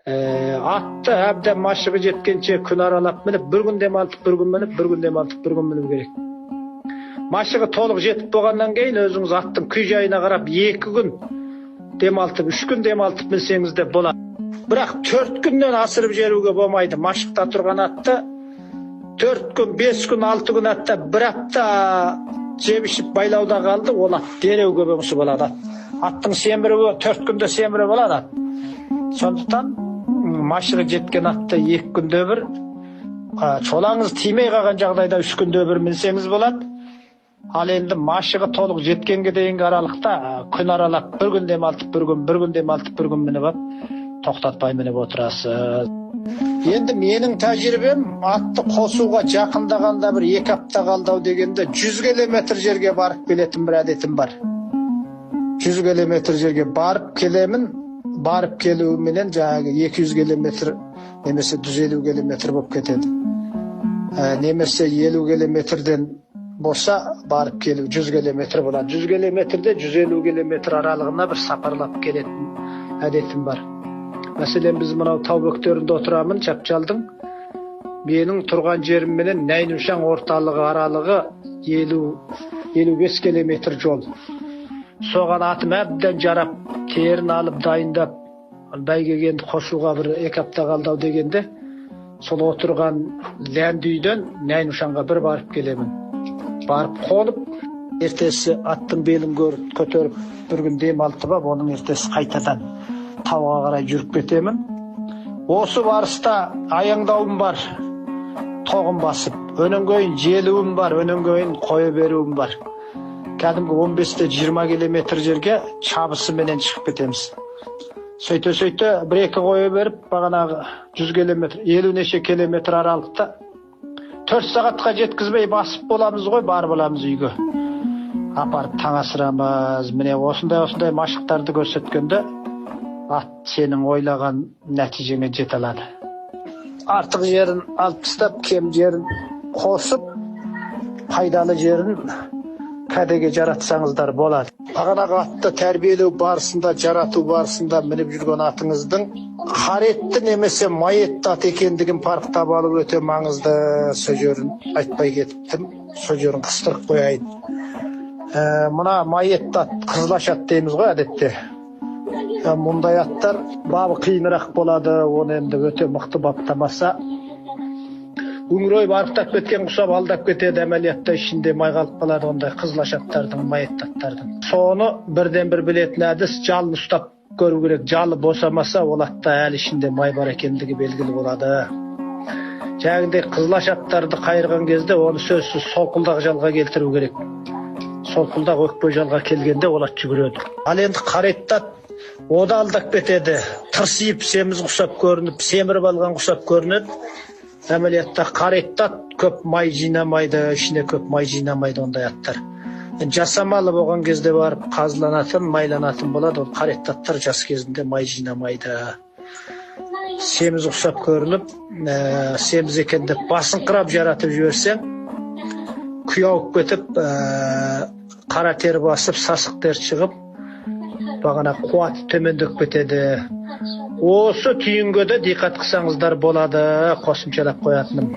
Atты әбден машығы жеткенше күн аралап мініп, бір күн демалтып, бір күн мініп, бір күн демалтып, бір күн мініп керек. Машығы толық жетіп болғаннан кейін өзіңіз аттың күй жайына қарап 2 күн демалтып, 3 күн демалтып мінсеңіз де болады. Бірақ 4 күннен асырып жіберуге болмайды. Машықта тұрған атты 4 күн, 5 күн, 6 күн атта бір апта жеп ішіп байлауда қалды, ол ат дереуге бөңсі болады. Аттың семіруі 4 күнде семірі болады. Сондықтан машығы жеткен атты 2 күнде бір, чолаңыз тимей қалған жағдайда 3 күнде бір мінсеңіз болады. Ал енді машығы толық жеткенге дейінгі аралықта күн аралап бір күн демалтып, бір күн демалтып, бір күн мініп тоқтатпай мініп отырасыз. Енді менің тәжірибем атты қосуға жақындағанда бір 2 апта қалды дегенде 100 километр жерге барып келетін бір әдетім бар. 100 километр жерге барып келемін, барып келуіменен жаңағы 200 километр немесе 150 километр болып кетеді. Немесе 50 километрден болса барып келу 100 километр болады. 100 километрде 150 километр аралығына бір сапарлап келетін әдетім бар. Мәселен, біз мынау тау бөктерінде отырамын, Чапчалдың. Менің тұрған жерім менен Найнушан орталығы аралығы 50-55 километр жол. Соған атым әбден жарап, терін алып, дайындап, бәйгегенді қосуға бір 2 апта қалды дегенде, сол отырған Ләндүйден Найнушанға бір барып келемін. Барып қонып, ертесі аттың белін көтеріп, бір күн демалтып, оның ертесі қайтадан тауға қарай жүріп кетемін. Осы барыста аяңдауым бар, тоғым басып, өнен кейін желуім бар, өнен кейін қойы беруім бар. Кәдімгі 15-20 километр жерге чабысы менен шығып кетеміз. Сөйте-сөйте 1-2 қойы беріп, бағанағы 100 километр, 50 неше километр аралықта 4 сағатқа жеткізбей басып боламыз ғой, бар боламыз үйге. Апарып таң асырамыз. Міне осындай машықтарды көрсеткенде ат сенің ойлаған нәтижеңе жете алады. Артық жерін алып тастап, кем жерін қосып, пайдалы жерін кәдеге жаратсаңыздар болады. Бағанағы атты тәрбиелеу барысында, жарату барысында мініп жүрген атыңыздың қаретті немесе майетті ат екендігін парықтап алу өте маңызды. Сөзерін айтпай кетіптім, сөзерін қыстырып қояйын. Мұна майетті ат, қызылаш ат дейміз ғой әдетте. Мұндай аттар бабы қиынырақ болады, оны енді өте мықты баптамаса өңірой барықтап кеткен құсап алдап кетеді, әмәлиятта ішінде май қалып қалады. Ондай қызылаш аттардың, майетті аттардың. Соны бірден бір білетін әдіс, жалын ұстап көру керек. Жалы босамаса, ол атта әлі ішінде май бар екендігі белгілі болады. Жаңағындай қызылаш аттарды қайырған кезде оны сөзсіз солқылдағы жалға келтіру керек. Солқылдағы өкпе жалға келгенде ол ат жүгіреді. Ал енді қаретті ат ода алдап кетеді, тырсиып семіз құсап көрініп, семіріп алған құсап көрінеді. Әмәлиятта қаретті ат көп май жинамайды, ішіне көп май жинамайды ондай аттар. Жасамалы болған кезде барып қазыланатын, майланатын болады. Ол қаретті аттар жас кезінде май жинамайды. Семіз құсап көрініп, семіз екен деп басын қырап жаратып жіберсең, күйауып кетіп, қара тер басып, сасық тер шығып, бағана қуаты төмендеп кетеді. Осы түйінге де диққат қылсаңыздар болады, қосымшалап қоятыным.